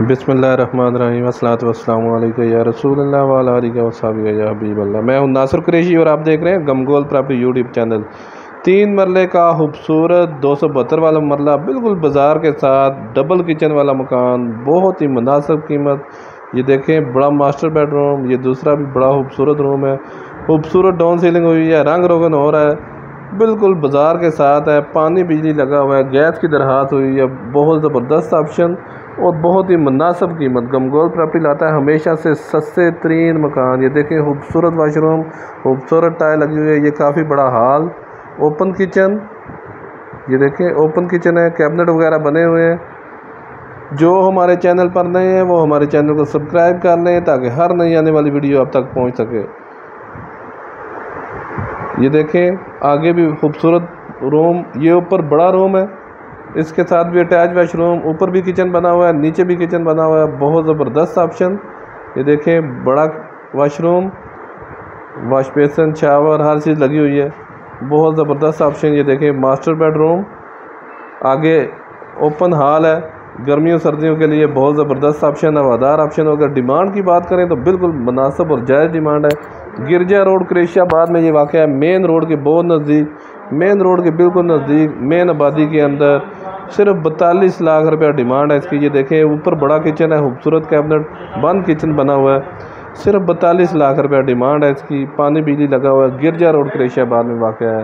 बिस्मिल्लाहिर्रहमानिर्रहीम अस्सलातु वस्सलामु अलैका या रसूलल्लाह व अला आलिहि व अस्हाबिहि या हबीबल्लाह। मैं हूं नासिर कुरैशी और आप देख रहे हैं गमगोल प्रॉपर्टी यूट्यूब चैनल। 3 मरले का खूबसूरत 272 वाला मरला, बिल्कुल बाज़ार के साथ डबल किचन वाला मकान, बहुत ही मुनासिब कीमत। ये देखें, बड़ा मास्टर बेडरूम, ये दूसरा भी बड़ा खूबसूरत रूम है, खूबसूरत डाउन सीलिंग हुई है, रंग रोगन हो रहा है, बिल्कुल बाज़ार के साथ है, पानी बिजली लगा हुआ है, गैस की दरखास्त हुई है, बहुत ज़बरदस्त ऑप्शन और बहुत ही मुनासिब कीमत। गमगोल प्रॉपर्टी लाता है हमेशा से सस्ते तरीन मकान। ये देखें, खूबसूरत वाशरूम, खूबसूरत टाइल लगी हुई है, ये काफ़ी बड़ा हॉल, ओपन किचन, ये देखें ओपन किचन है, कैबिनेट वगैरह बने हुए हैं। जो हमारे चैनल पर नए हैं वो हमारे चैनल को सब्सक्राइब कर लें ताकि हर नई आने वाली वीडियो आप तक पहुंच सके। ये देखें, आगे भी खूबसूरत रूम, ये ऊपर बड़ा रूम है, इसके साथ भी अटैच वाशरूम, ऊपर भी किचन बना हुआ है, नीचे भी किचन बना हुआ है, बहुत ज़बरदस्त ऑप्शन। ये देखें, बड़ा वाशरूम, वॉश बेसिन, शावर, हर चीज़ लगी हुई है, बहुत ज़बरदस्त ऑप्शन। ये देखें, मास्टर बेडरूम, आगे ओपन हॉल है, गर्मियों सर्दियों के लिए बहुत ज़बरदस्त ऑप्शन, हवादार ऑप्शन। अगर डिमांड की बात करें तो बिल्कुल मुनासिब और जायज़ डिमांड है। गिरजा रोड कुरैशियाबाद में ये वाक़ है, मेन रोड के बहुत नज़दीक, मेन रोड के बिल्कुल नज़दीक, मेन आबादी के अंदर। सिर्फ 42 लाख रुपया डिमांड है इसकी। ये देखें, ऊपर बड़ा किचन है, खूबसूरत कैबिनेट, बंद किचन बना हुआ है, सिर्फ 42 लाख रुपया डिमांड है इसकी। पानी बिजली लगा हुआ है, गिरजा रोड कुरैशियाबाद में वाक़ है।